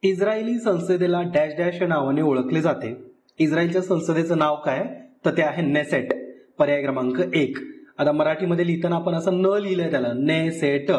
Israeli संसदेला dash dash या नावाने ओळखले जाते. इस्रायलच्या संसदेचं नाव काय तर ते आहे नेसेट. पर्याय क्रमांक 1. आता मराठीमध्ये लिहिताना आपण असं न लिहिलंय त्याला नेसेट,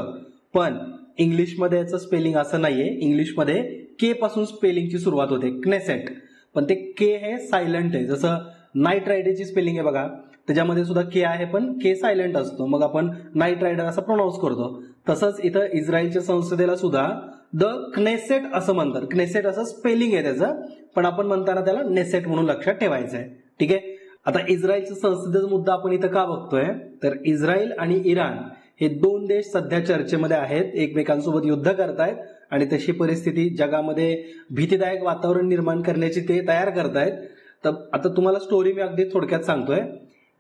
पण इंग्लिशमध्ये याचं स्पेलिंग असं नाहीये. इंग्लिशमध्ये के पासून स्पेलिंगची सुरुवात होते क्नेसेट, पण ते के हे सायलंट आहे. जसं नाईट रायडरची स्पेलिंग आहे बघा, त्याच्यामध्ये सुद्धा के आहे पण के सायलंट असतो, मग आपण नाईट रायडर असं प्रोनाऊन्स करतो. तसंच इथं इस्रायलच्या संसदेला सुद्धा द क्नेसेट असं म्हणतात. क्नेसेट असं स्पेलिंग आहे त्याचं, पण आपण म्हणताना त्याला नेसेट म्हणून लक्षात ठेवायचं आहे. ठीक आहे. आता इस्रायलच्या संसदेचा मुद्दा आपण इथं का बघतोय तर इस्रायल आणि इराण हे दोन देश सध्या चर्चेमध्ये आहेत, एकमेकांसोबत युद्ध करतायत आणि तशी परिस्थिती जगामध्ये भीतीदायक वातावरण निर्माण करण्याची ते तयार करतायत. तर आता तुम्हाला स्टोरी मी अगदी थोडक्यात सांगतोय.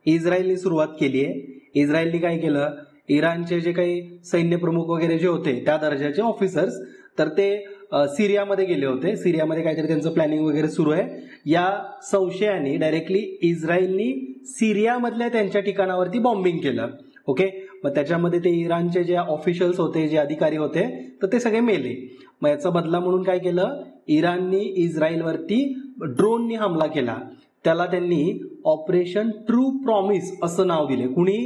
इस्रायलने सुरुवात केली आहे. इस्रायलने काय केलं, इराणचे जे काही सैन्य प्रमुख वगैरे जे होते त्या दर्जाचे ऑफिसर्स, तर ते सिरियामध्ये गेले होते. सिरियामध्ये काहीतरी त्यांचं प्लॅनिंग वगैरे सुरू आहे. या संशयाने डायरेक्टली इस्रायलनी सिरियामधल्या त्यांच्या ठिकाणावरती बॉम्बिंग केलं. ओके. मग त्याच्यामध्ये ते इराणचे जे ऑफिशियल्स होते, जे अधिकारी होते, तर ते सगळे मेले. मग याचा बदला म्हणून काय केलं, इराणनी इस्रायलवरती ड्रोननी हमला केला. त्याला त्यांनी ऑपरेशन ट्रू प्रॉमिस असं नाव दिले. कुणी,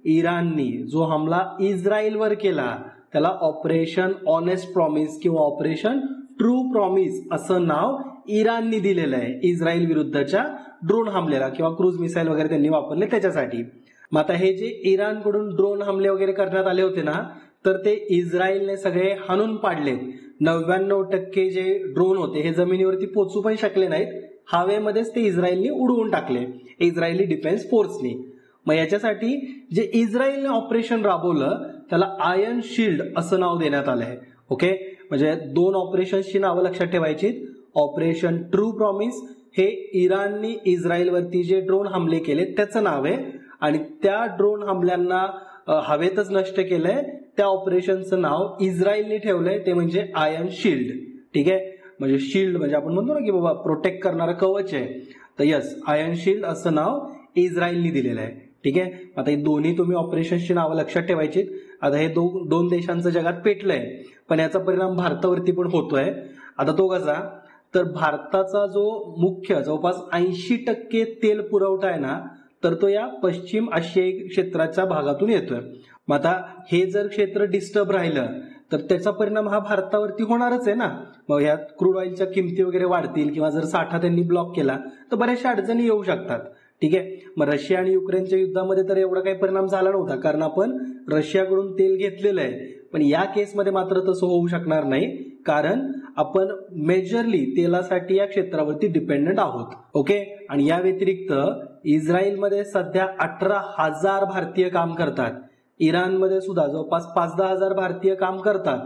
इराणनी. जो हमला इस्रायलवर केला त्याला ऑपरेशन ऑनेस्ट प्रॉमिस किंवा ऑपरेशन ट्रू प्रॉमिस असं नाव इराणनी दिलेलं आहे इस्रायल विरुद्धच्या ड्रोन हमल्याला, किंवा क्रूज मिसाईल वगैरे त्यांनी वापरले त्याच्यासाठी. मग आता हे जे इराणकडून ड्रोन हमले वगैरे करण्यात आले होते ना, तर ते इस्रायलने सगळे हाणून पाडले. 99% जे ड्रोन होते हे जमिनीवरती पोहोचू पण शकले नाहीत, हवेमध्येच ते इस्रायलने उडवून टाकले इस्रायली डिफेन्स फोर्सनी. मग याच्यासाठी जे इस्रायलने ऑपरेशन राबवलं त्याला आयर्न शिल्ड असं नाव देण्यात आलंय. ओके. म्हणजे दोन ऑपरेशन्सची नावं लक्षात ठेवायची. ऑपरेशन ट्रू प्रॉमिस हे इराणनी इस्रायलवरती जे ड्रोन हमले केले त्याचं नाव आहे, आणि त्या ड्रोन हमल्यांना हवेतच नष्ट केलंय त्या ऑपरेशनचं नाव इस्रायलने ठेवलंय, ते म्हणजे आयर्न शिल्ड. ठीक आहे. म्हणजे शिल्ड म्हणजे आपण म्हणतो ना की बाबा प्रोटेक्ट करणारं कवच आहे, तर यस, आयर्न शिल्ड असं नाव इस्रायलने दिलेलं आहे. ठीक आहे. आता हे दोन्ही तुम्ही ऑपरेशन्सची नावं लक्षात ठेवायची. आता हे दोन देशांचं जगात पेटलंय, पण याचा परिणाम भारतावरती पण होतोय. आता तो कसा, तर भारताचा जो मुख्य जवळपास 80% तेल पुरवठा आहे ना, तर तो या पश्चिम आशियाई क्षेत्राच्या भागातून येतोय. मग आता हे जर क्षेत्र डिस्टर्ब राहिलं तर त्याचा परिणाम हा भारतावरती होणारच आहे ना. मग ह्या क्रूड ऑइलच्या किमती वगैरे वाढतील, किंवा जर साठा त्यांनी ब्लॉक केला तर बऱ्याचशा अडचणी येऊ शकतात. ठीक आहे. मग रशिया आणि युक्रेनच्या युद्धामध्ये तर एवढा काही परिणाम झाला नव्हता, कारण आपण रशियाकडून तेल घेतलेलं आहे. पण या केसमध्ये मात्र तसं होऊ शकणार नाही, कारण आपण मेजरली तेलासाठी या क्षेत्रावरती डिपेंडंट आहोत. ओके. आणि या व्यतिरिक्त इस्रायलमध्ये सध्या 18,000 भारतीय काम करतात. इराणमध्ये सुद्धा जवळपास 5-10 हजार भारतीय काम करतात.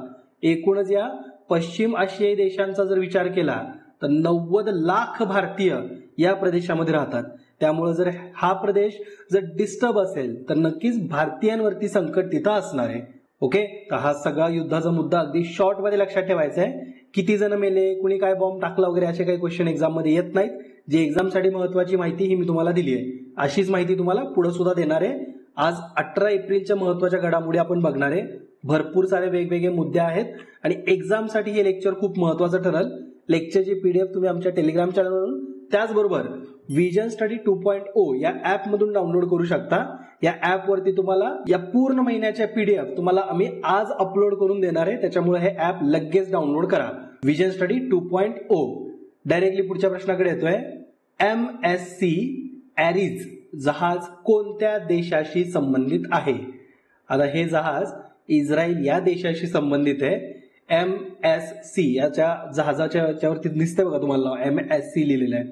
एकूणच या पश्चिम आशियाई देशांचा जर विचार केला तर 90 लाख भारतीय या प्रदेशामध्ये राहतात. त्यामुळे जर हा प्रदेश जर डिस्टर्ब असेल तर नक्कीच भारतीयांवरती संकट तिथं असणार आहे. ओके. तर हा सगळा युद्धाचा मुद्दा अगदी शॉर्ट मध्ये लक्षात ठेवायचा आहे. किती जण मेले, कुणी काय बॉम्ब टाकला वगैरे असे काही क्वेश्चन एक्झाम मध्ये येत नाहीत. जी एक्झामसाठी महत्वाची माहिती ही मी तुम्हाला दिली आहे, अशीच माहिती तुम्हाला पुढे सुद्धा देणार आहे. आज 18 एप्रिलच्या महत्वाच्या घडामोडी आपण बघणार आहे. भरपूर सारे वेगवेगळे मुद्दे आहेत आणि एक्झामसाठी हे लेक्चर खूप महत्वाचं ठरेल. लेक्चरची PDF तुम्ही आमच्या टेलिग्राम चॅनलवरून, त्याचबरोबर विजन स्टडी 2.0 या ऍप मधून डाउनलोड करू शकता. या ऍप वरती तुम्हाला या पूर्ण महिन्याच्या PDF तुम्हाला आम्ही आज अपलोड करून देणार आहे, त्याच्यामुळे हे ऍप लगेच डाउनलोड करा. Vision study 2.0. डायरेक्टली पुढच्या प्रश्नाकडे येतोय. MSC एरिज जहाज कोणत्या देशाशी संबंधित आहे? आता हे जहाज इस्रायल या देशाशी संबंधित आहे. MSC याच्या जहाजाच्या याच्यावरती दिसतंय बघा तुम्हाला MSC लिहिलेलं आहे.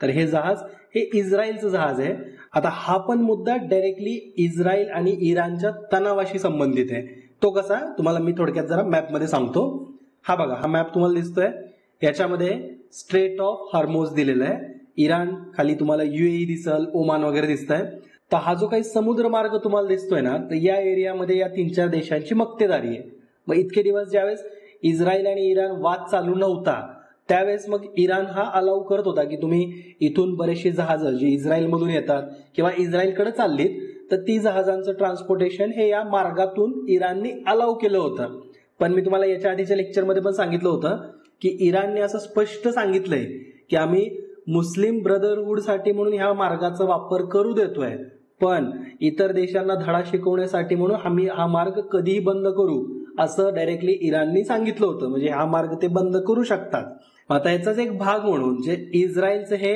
तर हे जहाज हे इस्रायलचं जहाज आहे. आता हा पण मुद्दा डायरेक्टली इस्रायल आणि इराणच्या तणावाशी संबंधित आहे. तो कसा, तुम्हाला मी थोडक्यात जरा मॅप मध्ये सांगतो. हा बघा, हा मॅप तुम्हाला दिसतोय. याच्यामध्ये स्ट्रेट ऑफ हॉर्मोज दिलेला आहे. इराण खाली तुम्हाला UAE दिसल, ओमान वगैरे दिसतंय. तर हा जो काही समुद्र मार्ग तुम्हाला दिसतोय ना, तर या एरियामध्ये या 3-4 देशांची मक्तेदारी आहे. मग इतके दिवस ज्यावेळेस इस्रायल आणि इराण वाद चालू नव्हता त्यावेळेस मग इराण हा अलाउ करत होता की तुम्ही इथून बरेचशी जहाजं जी इस्रायल मधून येतात किंवा इस्रायलकडे चाललीत, तर ती जहाजांचं ट्रान्सपोर्टेशन हे या मार्गातून इराणने अलाउ केलं होतं. पण मी तुम्हाला याच्या आधीच्या लेक्चरमध्ये पण सांगितलं होतं की इराणने असं स्पष्ट सांगितलंय की आम्ही मुस्लिम ब्रदरहूडसाठी म्हणून ह्या मार्गाचा वापर करू देतोय, पण इतर देशांना धडा शिकवण्यासाठी म्हणून आम्ही हा मार्ग कधीही बंद करू असं डायरेक्टली इराणने सांगितलं होतं. म्हणजे हा मार्ग ते बंद करू शकतात. आता याचाच एक भाग म्हणून जे इस्रायलचं हे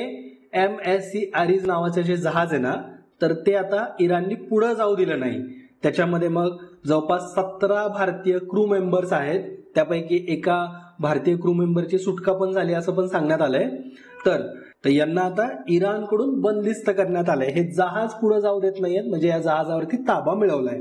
MSC आरिज नावाचं जे जहाज आहे ना, तर ते आता इराणनी पुढे जाऊ दिलं नाही. त्याच्यामध्ये मग जवळपास 17 भारतीय क्रू मेंबर्स आहेत, त्यापैकी एका भारतीय क्रू मेंबरची सुटका पण झाली असं पण सांगण्यात आलंय. तर यांना आता इराणकडून बंदिस्त करण्यात आलंय. हे जहाज पुढे जाऊ देत नाहीयेत, म्हणजे या जहाजावरती ताबा मिळवलाय.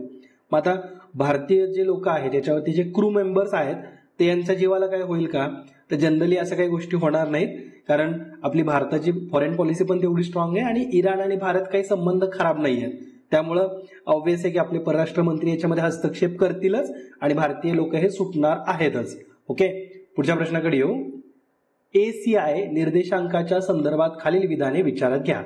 मग आता भारतीय जे लोक आहेत त्याच्यावरती जे क्रू मेंबर्स आहेत ते यांच्या जीवाला काय होईल का, तर जनरली असं काही गोष्टी होणार नाहीत, कारण आपली भारताची फॉरेन पॉलिसी पण तेवढी स्ट्रॉंग आहे आणि इराण आणि भारत काही संबंध खराब नाही आहेत. त्यामुळं ऑब्व्हियस आहे की आपले परराष्ट्र मंत्री याच्यामध्ये हस्तक्षेप करतीलच आणि भारतीय लोक हे सुटणार आहेतच. ओके, पुढच्या प्रश्नाकडे येऊ. ACI निर्देशांकाच्या संदर्भात खालील विधाने विचारात घ्या.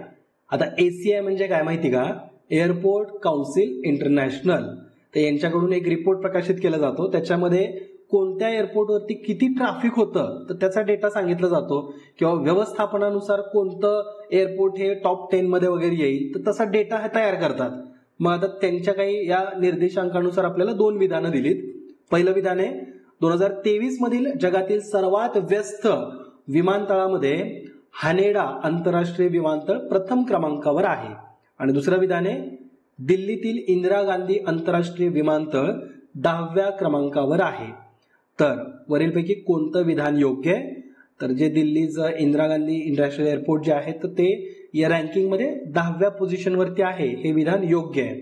आता ACI म्हणजे काय माहिती का, एअरपोर्ट काउन्सिल इंटरनॅशनल. तर यांच्याकडून एक रिपोर्ट प्रकाशित केला जातो, त्याच्यामध्ये कोणत्या एअरपोर्टवरती किती ट्रॅफिक होतं तर त्याचा डेटा सांगितला जातो, किंवा व्यवस्थापनानुसार कोणतं एअरपोर्ट हे टॉप 10 मध्ये वगैरे येईल तर तसा डेटा हे तयार करतात. मग आता त्यांच्या काही या निर्देशांकानुसार आपल्याला 2 विधानं दिलीत. पहिलं विधान आहे 2023 मधील जगातील सर्वात व्यस्त विमानतळामध्ये हानेडा आंतरराष्ट्रीय विमानतळ प्रथम क्रमांकावर आहे. आणि दुसरं विधान आहे दिल्लीतील इंदिरा गांधी आंतरराष्ट्रीय विमानतळ 10व्या क्रमांकावर आहे. तर वरीलपैकी कोणतं विधान योग्य आहे, तर जे दिल्लीचं इंदिरा गांधी इंटरनॅशनल एअरपोर्ट जे आहे तर ते या रँकिंगमध्ये 10व्या पोझिशनवरती आहे, हे विधान योग्य आहे.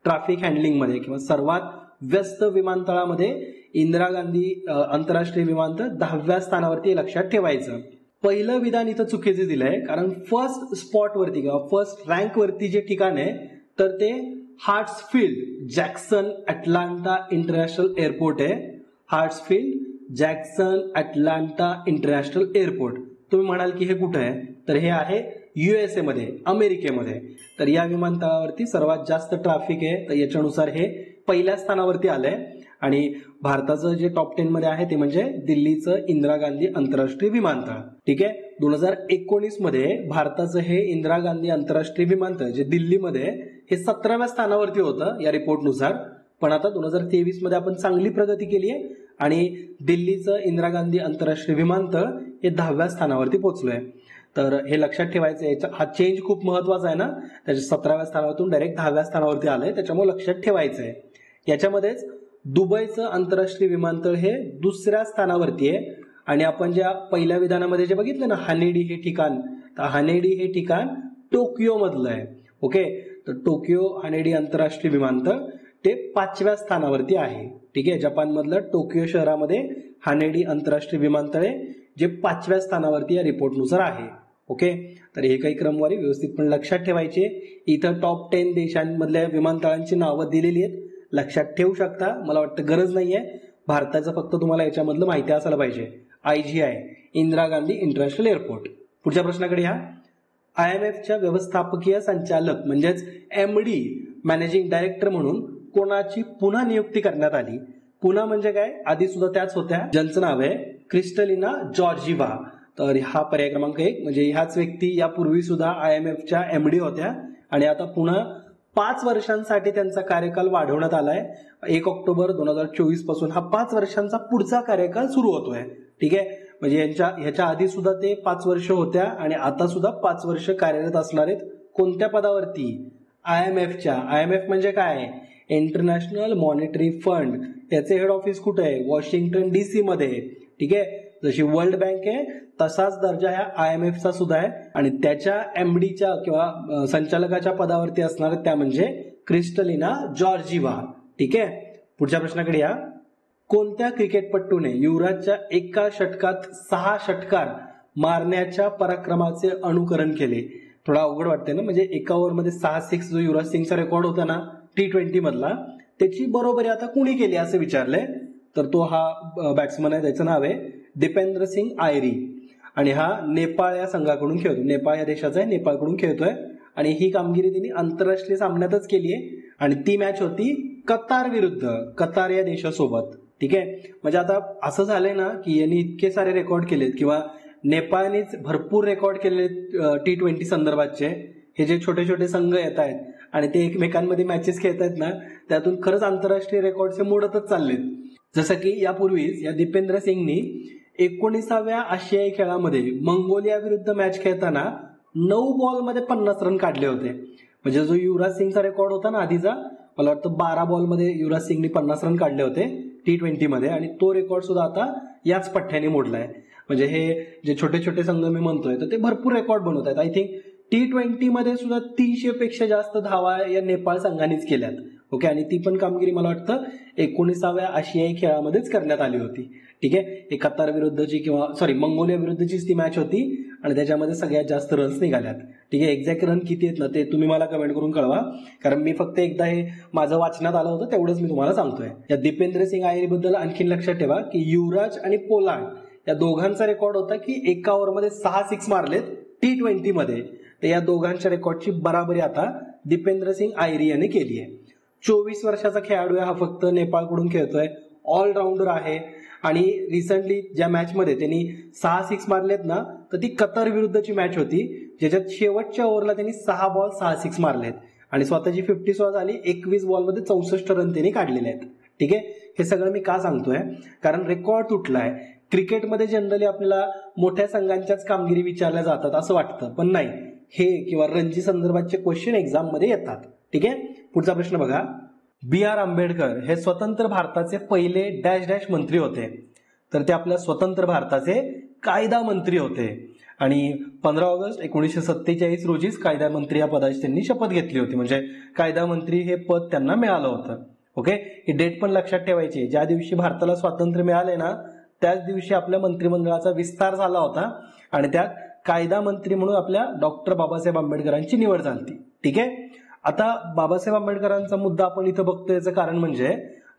ट्रॅफिक हँडलिंगमध्ये किंवा सर्वात व्यस्त विमानतळामध्ये इंदिरा गांधी आंतरराष्ट्रीय विमानतळ 10व्या स्थानावरती लक्षात ठेवायचं. पहिलं विधान इथं चुकीचं दिलंय, कारण फर्स्ट स्पॉटवरती किंवा फर्स्ट रँकवरती जे ठिकाण आहे तर ते हार्ट्सफील्ड जॅक्सन अटलांटा इंटरनॅशनल एअरपोर्ट आहे. हार्ट्सफील्ड जॅक्सन अटलांटा इंटरनॅशनल एअरपोर्ट. तुम्ही म्हणाल की हे कुठं आहे, तर हे आहे USA मध्ये, अमेरिकेमध्ये. तर या विमानतळावरती सर्वात जास्त ट्रॅफिक आहे, तर याच्यानुसार हे पहिल्या स्थानावरती आलंय. आणि भारताचं जे टॉप 10 मध्ये आहे ते म्हणजे दिल्लीचं इंदिरा गांधी आंतरराष्ट्रीय विमानतळ. ठीक आहे, 2019 मध्ये भारताचं हे इंदिरा गांधी आंतरराष्ट्रीय विमानतळ जे दिल्लीमध्ये हे 17व्या स्थानावरती होतं या रिपोर्टनुसार. पण आता 2023 मध्ये आपण चांगली प्रगती केली आहे आणि दिल्लीचं इंदिरा गांधी आंतरराष्ट्रीय विमानतळ हे 10व्या स्थानावरती पोहोचलोय. तर हे लक्षात ठेवायचं, हा चेंज खूप महत्वाचा आहे ना, त्याच्या 17व्या स्थानावरून डायरेक्ट 10व्या स्थानावरती आलंय, त्याच्यामुळे लक्षात ठेवायचं आहे. याच्यामध्येच दुबईचं आंतरराष्ट्रीय विमानतळ हे 2ऱ्या स्थानावरती आहे. आणि आपण ज्या पहिल्या विधानामध्ये जे बघितलं ना हानेडी हे ठिकाण, तर हानेडी हे ठिकाण टोकियो मधलं आहे. ओके, तर टोकियो हानेडी आंतरराष्ट्रीय विमानतळ ते 5व्या स्थानावरती आहे. ठीक आहे, जपानमधलं टोकियो शहरामध्ये हानेडी आंतरराष्ट्रीय विमानतळ आहे जे 5व्या स्थानावरती या रिपोर्टनुसार आहे. ओके, तर हे काही क्रमवारी व्यवस्थितपणे लक्षात ठेवायचे. इथं टॉप 10 देशांमधल्या विमानतळांची नावं दिलेली आहेत, लक्षात ठेवू शकता. मला वाटतं गरज नाहीये, भारताचं फक्त तुम्हाला याच्यामधलं माहिती असायला पाहिजे. IGI Indira Gandhi international airport. पुढच्या प्रश्नाकडे या. IMFच्या व्यवस्थापकीय संचालक म्हणजेच MD मॅनेजिंग डायरेक्टर म्हणून कोणाची पुन्हा नियुक्ती करण्यात आली. पुन्हा म्हणजे काय, आधी सुद्धा त्याच होत्या, ज्यांचं नाव आहे क्रिस्टलिना जॉर्जिव्हा. तर हा पर्याय क्रमांक 1, म्हणजे ह्याच व्यक्ती यापूर्वी सुद्धा IMFच्या MD होत्या आणि आता पुन्हा 5 वर्षांसाठी त्यांचा कार्यकाल वाढवण्यात आलाय. 1 ऑक्टोबर 2024 पासून हा 5 वर्षांचा पुढचा कार्यकाल सुरू होतोय. ठीक आहे, म्हणजे ह्याच्या आधी सुद्धा ते 5 वर्ष होत्या आणि आता सुद्धा 5 वर्ष कार्यरत असणार आहेत. कोणत्या पदावरती, IMFच्या. IMF म्हणजे काय, इंटरनॅशनल मॉनिटरी फंड. याचे हेड ऑफिस कुठे आहे, वॉशिंग्टन DC मध्ये. ठीक आहे, जशी वर्ल्ड बँक आहे तसाच दर्जा ह्या IMFचा सुद्धा आहे. आणि त्याच्या MDच्या किंवा संचालकाच्या पदावरती असणार त्या म्हणजे क्रिस्टलिना जॉर्जिव्हा. ठीक आहे, पुढच्या प्रश्नाकडे या. कोणत्या क्रिकेटपटूने युवराजच्या एका षटकात 6 षटकार मारण्याच्या पराक्रमाचे अनुकरण केले. थोडा अवघड वाटतंय ना, म्हणजे एका ओव्हरमध्ये 6 6 जो युवराज सिंगचा रेकॉर्ड होता ना T20 मधला, त्याची बरोबरी आता कुणी केली असं विचारलंय. तर तो हा बॅट्समन आहे, त्याचं नाव आहे दीपेंद्र सिंग आयरी आणि हा नेपाळ या संघाकडून खेळतो. नेपाळ या देशाचा आहे, नेपाळकडून खेळतोय आणि ही कामगिरी तिने आंतरराष्ट्रीय सामन्यातच केली आहे. आणि ती मॅच होती कतार विरुद्ध, कतार या देशासोबत. ठीक आहे. म्हणजे आता असं झालंय ना की यांनी इतके सारे रेकॉर्ड केलेत किंवा नेपाळनेच भरपूर रेकॉर्ड केले T20 संदर्भातचे. हे जे छोटे छोटे संघ येत आहेत आणि ते एकमेकांमध्ये मॅचेस खेळत आहेत ना, त्यातून खरंच आंतरराष्ट्रीय रेकॉर्डचे मोडतच चाललेत. जसं की यापूर्वीच या दीपेंद्र सिंगनी 19व्या आशियाई खेळामध्ये मंगोलिया विरुद्ध मॅच खेळताना 9 बॉलमध्ये 50 रन काढले होते. म्हणजे जो युवराज सिंगचा रेकॉर्ड होता ना आधीचा, मला वाटतं 12 बॉलमध्ये युवराज सिंगनी 50 रन काढले होते T20 मध्ये, आणि तो रेकॉर्ड सुद्धा आता याच पठ्ठ्याने मोडलाय. म्हणजे हे जे छोटे छोटे संघ मी म्हणतोय तर ते भरपूर रेकॉर्ड बनवत आहेत. आय थिंक T20 मध्ये सुद्धा 300 पेक्षा जास्त धावा या नेपाळ संघानेच केल्यात. ओके, आणि ती पण कामगिरी मला वाटतं 19व्या आशियाई खेळामध्येच करण्यात आली होती. ठीक आहे. हे कतार विरुद्धची किंवा मंगोलिया विरुद्धचीच ती मॅच होती आणि त्याच्यामध्ये सगळ्यात जास्त रन्स निघाल्यात. ठीक आहे. एक्झॅक्ट रन किती आहेत ना ते तुम्ही मला कमेंट करून कळवा, कारण मी फक्त एकदा हे माझं वाचनात आलं होतं तेवढंच मी तुम्हाला सांगतोय. या दीपेंद्र सिंग आयरीबद्दल आणखी लक्षात ठेवा की युवराज आणि पोलार्ड या दोघांचा रेकॉर्ड होता की एका ओव्हरमध्ये 6 सिक्स मारलेत T20 मध्ये. तर या दोघांच्या रेकॉर्डची बराबरी आता दीपेंद्र सिंग आयरी याने केली आहे. 24 वर्षाचा खेळाडू आहे हा, फक्त नेपाळकडून खेळतोय, ऑलराऊंडर आहे. आणि रिसेंटली ज्या मॅच मध्ये त्यांनी 6 सिक्स मारलेत ना, तर ती कतर विरुद्धची मॅच होती, ज्याच्यात शेवटच्या ओव्हरला त्यांनी 6 बॉल 6 सिक्स मारलेत आणि स्वतःची 50 सुद्धा झाली. 21 बॉलमध्ये 64 रन त्यांनी काढलेले आहेत. ठीक आहे. हे सगळं मी का सांगतोय, कारण रेकॉर्ड तुटलाय. क्रिकेटमध्ये जनरली आपल्याला मोठ्या संघांच्याच कामगिरी विचारल्या जातात असं वाटतं, पण नाही. हे किंवा रणजी संदर्भातचे क्वेश्चन एक्झाम मध्ये येतात. ठीक आहे. पुढचा प्रश्न बघा. B.R. आंबेडकर हे स्वतंत्र भारताचे पहिले डॅश डॅश मंत्री होते. तर ते आपल्या स्वतंत्र भारताचे कायदा मंत्री होते आणि 15 ऑगस्ट 1947 रोजीच कायदा मंत्री या पदाची त्यांनी शपथ घेतली होती. म्हणजे कायदा मंत्री हे पद त्यांना मिळालं होतं. ओके, ही डेट पण लक्षात ठेवायची. ज्या दिवशी भारताला स्वातंत्र्य मिळाले ना, त्याच दिवशी आपल्या मंत्रिमंडळाचा विस्तार झाला होता आणि त्यात कायदा मंत्री म्हणून आपल्या डॉक्टर बाबासाहेब आंबेडकरांची निवड झाली. ठीक आहे. आता बाबासाहेब आंबेडकरांचा मुद्दा आपण इथं बघतोय, याचं कारण म्हणजे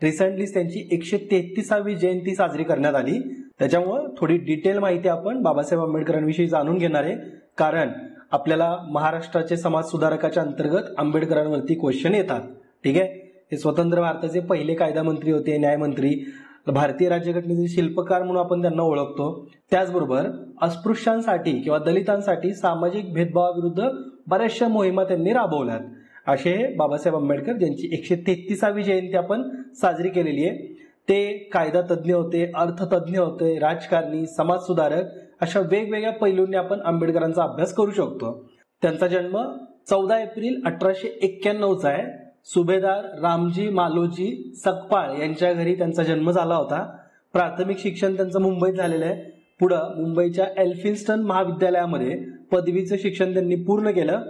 रिसेंटली त्यांची 133वी जयंती साजरी करण्यात आली. त्याच्यामुळे थोडी डिटेल माहिती आपण बाबासाहेब आंबेडकरांविषयी जाणून घेणार आहे, कारण आपल्याला महाराष्ट्राचे समाज सुधारकाच्या अंतर्गत आंबेडकरांवरती क्वेश्चन येतात. ठीक आहे. हे स्वतंत्र भारताचे पहिले कायदा मंत्री होते, न्यायमंत्री, भारतीय राज्यघटनेचे शिल्पकार म्हणून आपण त्यांना ओळखतो. त्याचबरोबर अस्पृश्यांसाठी किंवा दलितांसाठी सामाजिक भेदभावाविरुद्ध बऱ्याचशा मोहिमा त्यांनी राबवल्यात. असे बाबासाहेब आंबेडकर, ज्यांची 133वी जयंती आपण साजरी केलेली आहे. ते कायदा तज्ज्ञ होते, अर्थतज्ञ होते, राजकारणी, समाज सुधारक, अशा वेगवेगळ्या पैलूंनी आपण आंबेडकरांचा अभ्यास करू शकतो. त्यांचा जन्म 14 एप्रिल 1891चा आहे. सुभेदार रामजी मालोजी सकपाळ यांच्या घरी त्यांचा जन्म झाला होता. प्राथमिक शिक्षण त्यांचं मुंबईत झालेलं आहे. पुढं मुंबईच्या एल्फिन्स्टन महाविद्यालयामध्ये पदवीचं शिक्षण त्यांनी पूर्ण केलं.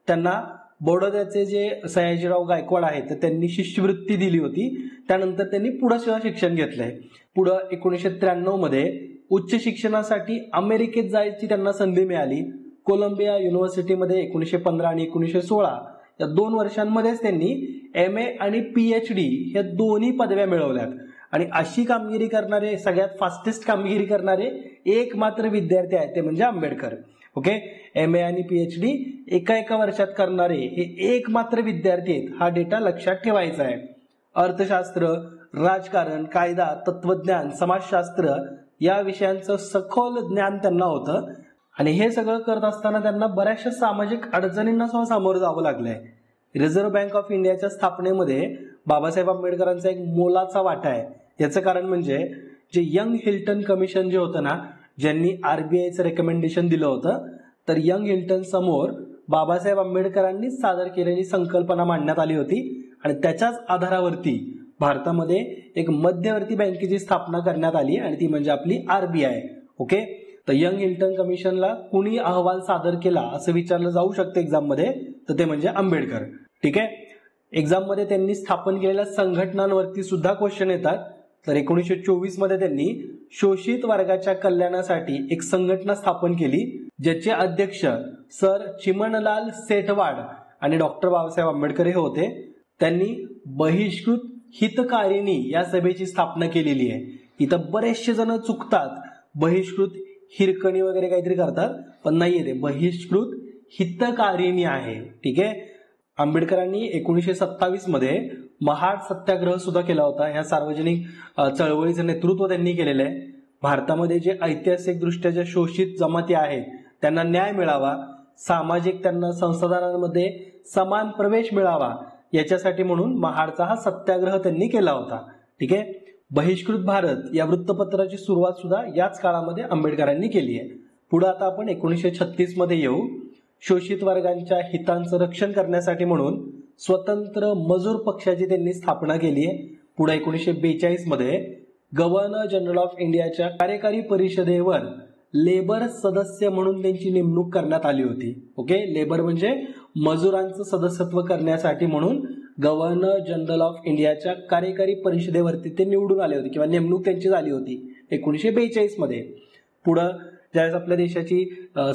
त्यांना बडोद्याचे जे सयाजीराव गायकवाड आहेत तर त्यांनी शिष्यवृत्ती दिली होती. त्यानंतर त्यांनी पुढं शिक्षण घेतलंय. पुढं 1993 मध्ये उच्च शिक्षणासाठी अमेरिकेत जायची त्यांना संधी मिळाली. कोलंबिया युनिव्हर्सिटीमध्ये 1915 आणि 1916 या 2 वर्षांमध्येच त्यांनी MA आणि PhD या दोन्ही पदव्या मिळवल्यात. आणि अशी कामगिरी करणारे, सगळ्यात फास्टेस्ट कामगिरी करणारे एकमात्र विद्यार्थी आहेत ते म्हणजे आंबेडकर. ओके, MA आणि PhD एका वर्षात करणारे हे एकमात्र विद्यार्थी आहेत. हा डेटा लक्षात ठेवायचा आहे. अर्थशास्त्र, राजकारण, कायदा, तत्वज्ञान, समाजशास्त्र या विषयांचं सखोल ज्ञान त्यांना होतं आणि हे सगळं करत असताना त्यांना बऱ्याचशा सामाजिक अडचणींना सामोरं जावं लागलंय. रिझर्व्ह बँक ऑफ इंडियाच्या स्थापनेमध्ये बाबासाहेब आंबेडकरांचा एक मोलाचा वाटा आहे. याचं कारण म्हणजे जे यंग हिल्टन कमिशन जे होतं ना, ज्यांनी RBIचं रेकमेंडेशन दिलं होतं, तर यंग हिल्टन समोर बाबासाहेब आंबेडकरांनी सादर केलेली संकल्पना मांडण्यात आली होती आणि त्याच्याच आधारावरती भारतामध्ये एक मध्यवर्ती बँकेची स्थापना करण्यात आली आणि ती म्हणजे आपली RBI. ओके, तर यंग हिल्टन कमिशनला कुणी अहवाल सादर केला असं विचारलं जाऊ शकतं एक्झाम मध्ये, तर ते म्हणजे आंबेडकर. ठीक आहे. एक्झाम मध्ये त्यांनी स्थापन केलेल्या संघटनांवरती सुद्धा क्वेश्चन येतात. तर 1924 मध्ये त्यांनी शोषित वर्गाच्या कल्याणासाठी एक संघटना स्थापन केली, ज्याचे अध्यक्ष सर चिमणलाल सेठवाड आणि डॉक्टर बाबासाहेब आंबेडकर हे होते. त्यांनी बहिष्कृत हितकारिणी या सभेची स्थापना केलेली आहे. इथं बरेचसे जण चुकतात, बहिष्कृत हिरकणी वगैरे काहीतरी करतात, पण नाहीये, ते बहिष्कृत हितकारिणी आहे. ठीक आहे. आंबेडकरांनी 1927 मध्ये महाड सत्याग्रह सुद्धा केला होता. ह्या सार्वजनिक चळवळीचं नेतृत्व त्यांनी केलेलं आहे. भारतामध्ये जे ऐतिहासिक दृष्ट्या ज्या शोषित जमाती आहेत त्यांना न्याय मिळावा, सामाजिक त्यांना संसाधनांमध्ये समान प्रवेश मिळावा, याच्यासाठी म्हणून महाडचा हा सत्याग्रह त्यांनी केला होता. ठीक आहे. बहिष्कृत भारत या वृत्तपत्राची सुरुवात सुद्धा याच काळामध्ये आंबेडकरांनी केली आहे. पुढे आता आपण 1936 मध्ये येऊ. शोषित वर्गांच्या हितांचं रक्षण करण्यासाठी म्हणून स्वतंत्र मजूर पक्षाची त्यांनी स्थापना केली आहे. पुढे 1942 मध्ये गव्हर्नर जनरल ऑफ इंडियाच्या कार्यकारी परिषदेवर लेबर सदस्य म्हणून त्यांची नेमणूक करण्यात आली होती. ओके, लेबर म्हणजे मजुरांचं सदस्यत्व करण्यासाठी म्हणून गव्हर्नर जनरल ऑफ इंडियाच्या कार्यकारी परिषदेवरती ते निवडून आले होते किंवा नेमणूक त्यांची झाली होती 1942 मध्ये. पुढं ज्यावेळेस आपल्या देशाची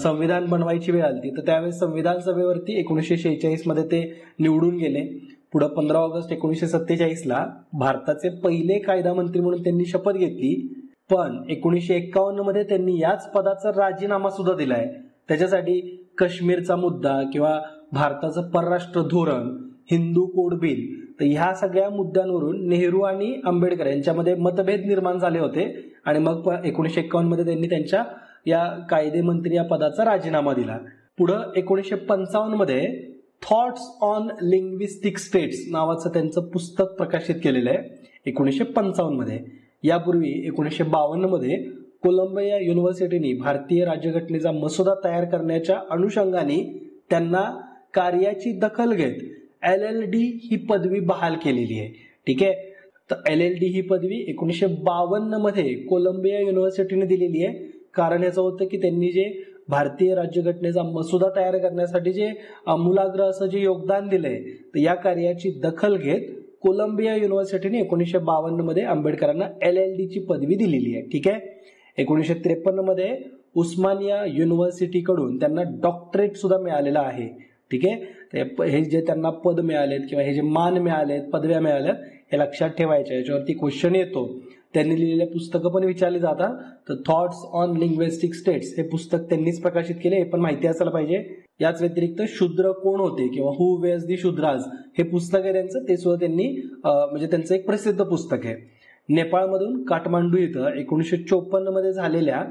संविधान बनवायची वेळ आली तर त्यावेळेस संविधान सभेवरती 1946 मध्ये ते निवडून गेले. पुढे 15 ऑगस्ट 1947 ला भारताचे पहिले कायदा मंत्री म्हणून त्यांनी शपथ घेतली. पण 1951 मध्ये त्यांनी याच पदाचा राजीनामा सुद्धा दिलाय. त्याच्यासाठी काश्मीरचा मुद्दा किंवा भारताचं परराष्ट्र धोरण, हिंदू कोड बिल, तर ह्या सगळ्या मुद्द्यांवरून नेहरू आणि आंबेडकर यांच्यामध्ये मतभेद निर्माण झाले होते आणि मग 1951 मध्ये त्यांनी त्यांच्या या कायदेमंत्री या पदाचा राजीनामा दिला. पुढं 1955 मध्ये थॉट्स ऑन लिंग्विस्टिक स्टेट्स नावाचं त्यांचं पुस्तक प्रकाशित केलेलं आहे 1955 मध्ये. यापूर्वी 1952 मध्ये कोलंबिया युनिव्हर्सिटीने भारतीय राज्यघटनेचा मसुदा तयार करण्याच्या अनुषंगाने त्यांना कार्याची दखल घेत LLD ही पदवी बहाल केलेली आहे. ठीक आहे. तर LLD ही पदवी 1952 मध्ये कोलंबिया युनिव्हर्सिटीने दिलेली आहे. कारण याचं होतं की त्यांनी जे भारतीय राज्यघटनेचा मसुदा तयार करण्यासाठी जे आमूलाग्र असं जे योगदान दिलंय, तर या कार्याची दखल घेत कोलंबिया युनिव्हर्सिटीने 1952 मध्ये आंबेडकरांना LLD ची पदवी दिलेली आहे. ठीक आहे. 1953 मध्ये उस्मानिया युनिव्हर्सिटीकडून त्यांना डॉक्टरेट सुद्धा मिळालेला आहे. ठीक आहे. हे जे त्यांना पद मिळालेत किंवा हे जे मान मिळालेत, पदव्या मिळाल्यात, हे लक्षात ठेवायचे. याच्यावरती क्वेश्चन येतो. त्यांनी लिहिलेले पुस्तकं पण विचारली जातात. तर थॉट्स ऑन लिंग्विस्टिक स्टेट्स हे पुस्तक त्यांनीच प्रकाशित केले, हे पण माहिती असायला पाहिजे. याच व्यतिरिक्त शूद्र कोण होते किंवा हु वेअर्स दी शूद्राज हे पुस्तक आहे त्यांचं, ते सुद्धा त्यांनी म्हणजे त्यांचं एक प्रसिद्ध पुस्तक आहे. नेपाळमधून काठमांडू इथं 1954 मध्ये झालेल्या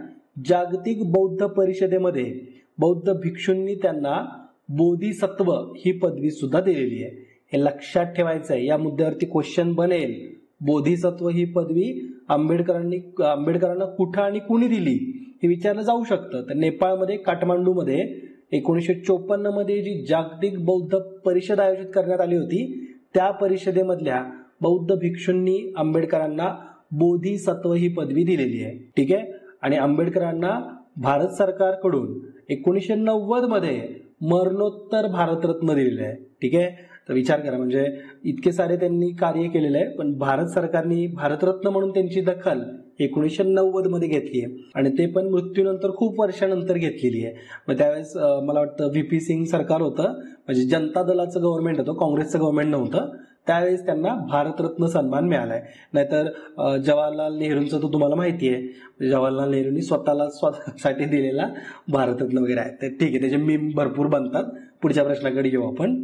जागतिक बौद्ध परिषदेमध्ये बौद्ध भिक्षूंनी त्यांना बोधिसत्व ही पदवी सुद्धा दिलेली आहे. हे लक्षात ठेवायचं आहे. या मुद्द्यावरती क्वेश्चन बनेल. बोधिसत्व ही पदवी आंबेडकरांना कुठं आणि कुणी दिली हे विचारलं जाऊ शकतं. तर नेपाळमध्ये काठमांडूमध्ये 1954 मध्ये जी जागतिक बौद्ध परिषद आयोजित करण्यात आली होती, त्या परिषदेमधल्या बौद्ध भिक्षूंनी आंबेडकरांना बोधिसत्व ही पदवी दिलेली आहे. ठीक आहे. आणि आंबेडकरांना भारत सरकारकडून 1990 मध्ये मरणोत्तर भारतरत्न दिलेलं आहे. ठीक आहे. तर विचार करा, म्हणजे इतके सारे त्यांनी कार्य केलेलं आहे, पण भारत सरकारने भारतरत्न म्हणून त्यांची दखल 1990 मध्ये घेतली आहे आणि ते पण मृत्यूनंतर खूप वर्षानंतर घेतलेली आहे. मग त्यावेळेस मला वाटतं VP सिंग सरकार होतं, म्हणजे जनता दलाचं गव्हर्नमेंट होतं, काँग्रेसचं गव्हर्नमेंट नव्हतं. त्यावेळेस त्यांना भारतरत्न सन्मान मिळालाय. नाहीतर जवाहरलाल नेहरूंचं तर तुम्हाला माहिती आहे, जवाहरलाल नेहरूंनी स्वतःसाठी दिलेला भारतरत्न वगैरे आहे. तर ठीक आहे, त्याचे मीम भरपूर बनतात. पुढच्या प्रश्नाकडे येऊ आपण.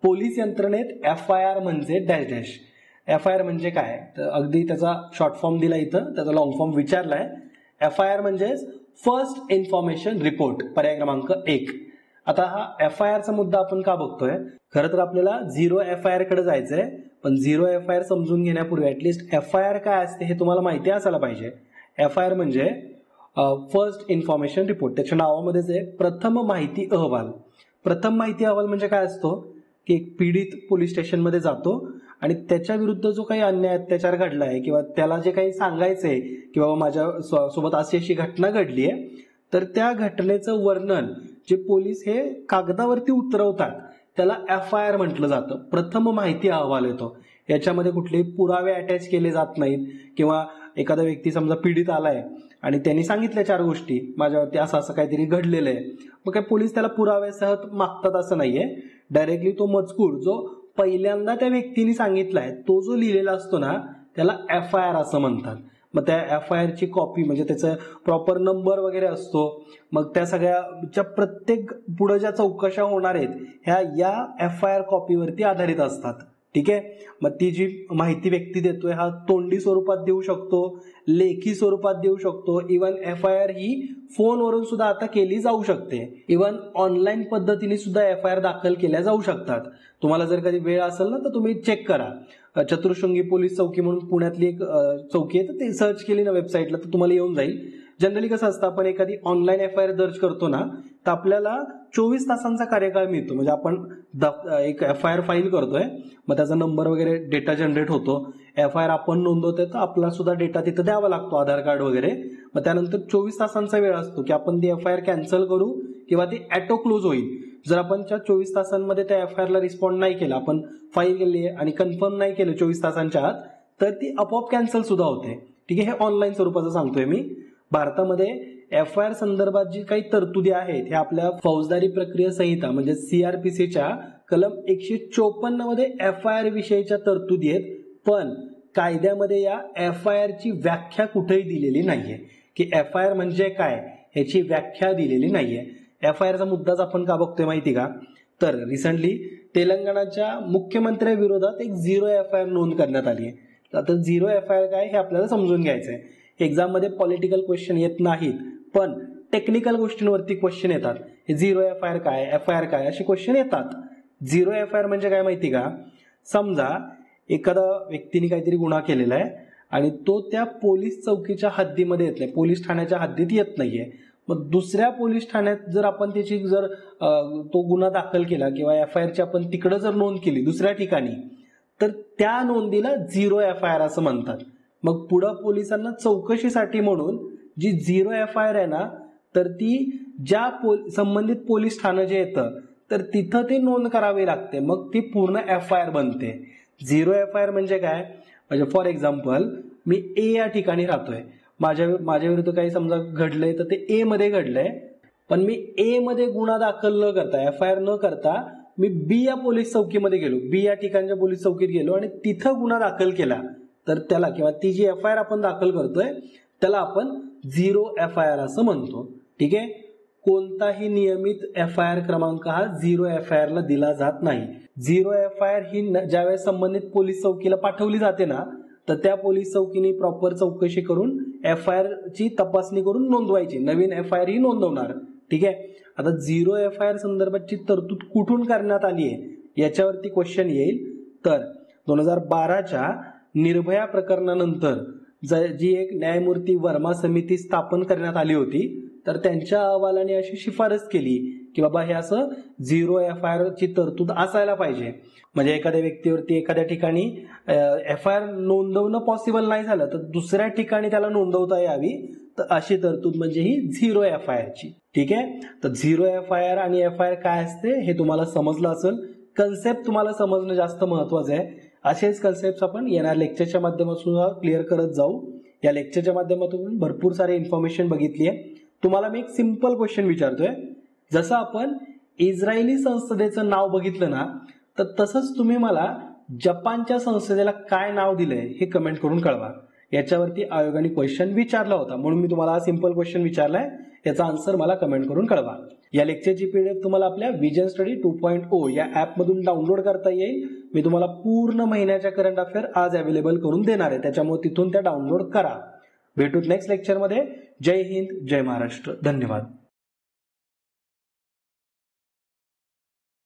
पोलीस यंत्रणेत FIR म्हणजे डॅश डॅश. FIR म्हणजे काय, तर अगदी त्याचा शॉर्ट फॉर्म दिला इथं, त्याचा लॉंग फॉर्म विचारलाय. FIR म्हणजे फर्स्ट इन्फॉर्मेशन रिपोर्ट, पर्याय क्रमांक 1. आता हा FIR चा मुद्दा आपण का बघतोय, खरं तर आपल्याला 0 FIR कडे जायचंय, पण 0 FIR समजून घेण्यापूर्वी ऍटलिस्ट FIR काय असते हे तुम्हाला माहिती असायला पाहिजे. FIR म्हणजे फर्स्ट इन्फॉर्मेशन रिपोर्ट. त्याच्या नावामध्येच आहे प्रथम माहिती अहवाल. प्रथम माहिती अहवाल म्हणजे काय असतो की एक पीडित पोलीस स्टेशनमध्ये जातो आणि त्याच्या विरुद्ध जो काही अन्याय अत्याचार घडलाय किंवा त्याला जे काही सांगायचंय की बाबा माझ्या सोबत अशी अशी घटना घडली आहे, तर त्या घटनेचं वर्णन जे पोलीस हे कागदावरती उतरवतात त्याला FIR म्हटलं जातं. प्रथम माहिती अहवाल येतो. याच्यामध्ये कुठलेही पुरावे अटॅच केले जात नाहीत किंवा एखादा व्यक्ती समजा पीडित आलाय आणि त्यांनी सांगितल्या 4 गोष्टी, माझ्यावरती असं असं काहीतरी घडलेलं आहे, मग काय पोलीस त्याला पुराव्यासह मागतात असं नाहीये. डायरेक्टली तो मजकूर जो पहिल्यांदा त्या व्यक्तीने सांगितलाय तो जो लिहिलेला असतो ना, त्याला FIR असं म्हणतात. मग त्या FIR ची कॉपी म्हणजे त्याचं प्रॉपर नंबर वगैरे असतो. मग त्या सगळ्याच्या प्रत्येक पुढे ज्या चौकशा होणार आहेत ह्या या FIR कॉपीवरती आधारित असतात. ठीक आहे. मग ती जी माहिती व्यक्ती देतोय हा तोंडी स्वरूपात देऊ शकतो, लेखी स्वरूपात देऊ शकतो. इव्हन FIR ही फोनवरून सुद्धा आता केली जाऊ शकते. इव्हन ऑनलाईन पद्धतीने सुद्धा FIR दाखल केल्या जाऊ शकतात. तुम्हाला जर कधी वेळ असेल ना तर तुम्ही चेक करा. चतुर्शृंगी पोलीस चौकी म्हणून पुण्यातली एक चौकी आहे, तर ते सर्च केली ना वेबसाईटला तर तुम्हाला येऊन जाईल. जनरली कसं असतं, आपण एखादी ऑनलाईन FIR दर्ज करतो ना तर आपल्याला 24 तासांचा कार्यकाळ मिळतो. म्हणजे आपण एक FIR फाईल करतोय, मग त्याचा नंबर वगैरे डेटा जनरेट होतो. FIR आपण नोंदवतोय तर आपला सुद्धा डेटा तिथं द्यावा लागतो, आधार कार्ड वगैरे. मग त्यानंतर 24 तासांचा वेळ असतो की आपण ती FIR कॅन्सल करू किंवा ती ऑटो क्लोज होईल. जर आपण त्या 24 तासांमध्ये त्या FIR ला रिस्पॉन्ड नाही केला, आपण फाईल केली आणि कन्फर्म नाही केलं 24 तासांच्या आत, तर ती आपोआप कॅन्सल सुद्धा होते. ठीक आहे, हे ऑनलाईन स्वरूपाचं सांगतोय मी. भारतामध्ये FIR संदर्भात जी काही तरतुदी आहेत हे आपल्या फौजदारी प्रक्रिया संहिता म्हणजे CRPCच्या कलम 154 मध्ये FIR विषयीच्या तरतुदी आहेत. पण कायद्यामध्ये या FIR ची व्याख्या कुठेही दिलेली नाहीये की FIR म्हणजे काय, ह्याची व्याख्या दिलेली नाहीये. FIR चा मुद्दाच आपण का बघतोय माहिती का, तर रिसेंटली तेलंगणाच्या मुख्यमंत्र्यांविरोधात एक झिरो FIR नोंद करण्यात आली आहे. आता झिरो FIR काय हे आपल्याला समजून घ्यायचंय. एक्झाम मध्ये पॉलिटिकल क्वेश्चन येत नाहीत, पण टेक्निकल गोष्टींवरती क्वेश्चन येतात. झिरो FIR काय, FIR काय, असे क्वेश्चन येतात. झिरो FIR म्हणजे काय माहिती का, समजा एखादा व्यक्तीने काहीतरी गुन्हा केलेला आहे आणि तो त्या पोलीस चौकीच्या हद्दीमध्ये येत नाही, पोलीस ठाण्याच्या हद्दीत येत नाहीये. मग दुसऱ्या पोलीस ठाण्यात जर आपण त्याची जर तो गुन्हा दाखल केला किंवा FIR ची आपण तिकडे जर नोंद केली दुसऱ्या ठिकाणी, तर त्या नोंदीला झिरो FIR असं म्हणतात. मग पुढं पोलिसांना चौकशीसाठी म्हणून जी झिरो FIR आहे ना, तर ती ज्या संबंधित पोलीस ठाणं जे येतं तर तिथं ती नोंद करावी लागते, मग ती पूर्ण FIR बनते. झिरो FIR म्हणजे काय, म्हणजे फॉर एक्झाम्पल मी A या ठिकाणी राहतोय, माझ्या विरुद्ध काही समजा घडलंय तर ते A मध्ये घडलंय, पण मी A मध्ये गुन्हा दाखल न करता, FIR न करता मी B या पोलीस चौकीमध्ये गेलो, B या ठिकाणच्या पोलीस चौकीत गेलो आणि तिथं गुन्हा दाखल केला, तर त्याला किंवा ती जी FIR आपण दाखल करतोय त्याला आपण झिरो FIR असं म्हणतो. ठीक आहे, कोणताही नियमित FIR क्रमांक हा झिरो FIR ला दिला जात नाही. झिरो FIR ही ज्यावेळेस संबंधित पोलीस चौकीला पाठवली जाते ना, तर त्या पोलीस चौकीने प्रॉपर चौकशी करून FIR ची तपासणी करून नोंदवायची, नवीन FIR ही नोंदवणार. ठीक आहे, आता झिरो FIR संदर्भातची तरतूद कुठून करण्यात आली आहे याच्यावरती क्वेश्चन येईल. तर 2012च्या निर्भया प्रकरणानंतर जी एक न्यायमूर्ती वर्मा समिती स्थापन करण्यात आली होती, तर त्यांच्या अहवालाने अशी शिफारस केली की बाबा हे असं झिरो FIR ची तरतूद असायला पाहिजे. म्हणजे एखाद्या व्यक्तीवरती एखाद्या ठिकाणी FIR नोंदवणं पॉसिबल नाही झालं तर दुसऱ्या ठिकाणी त्याला नोंदवता यावी, तर अशी तरतूद म्हणजे ही झिरो FIR ची. ठीक आहे, तर झिरो FIR आणि FIR काय असते हे तुम्हाला समजलं असेल. कन्सेप्ट तुम्हाला समजणं जास्त महत्वाचं आहे. असेच कन्सेप्ट आपण येणाऱ्या लेक्चरच्या माध्यमातून क्लिअर करत जाऊ. या लेक्चरच्या माध्यमातून भरपूर सारी इन्फॉर्मेशन बघितली आहे. तुम्हाला मी एक सिंपल क्वेश्चन विचारतोय, जसं आपण इस्रायली संसदेचं नाव बघितलं ना, तर तसंच तुम्ही मला जपानच्या संसदेला काय नाव दिलंय हे कमेंट करून कळवा. याच्यावरती आयोगाने क्वेश्चन विचारला होता, म्हणून मी तुम्हाला हा सिंपल क्वेश्चन विचारलाय, याचा आन्सर मला कमेंट करून कळवा. या लेक्चरची PDF तुम्हाला आपल्या विजन स्टडी 2.0 या ऍप मधून डाउनलोड करता येईल. मी तुम्हाला पूर्ण महिन्याच्या करंट अफेअर आज अवेलेबल करून देणार आहे, त्याच्यामुळे तिथून त्या डाउनलोड करा. भेटूत नेक्स्ट लेक्चरमध्ये. जय हिंद, जय महाराष्ट्र, धन्यवाद.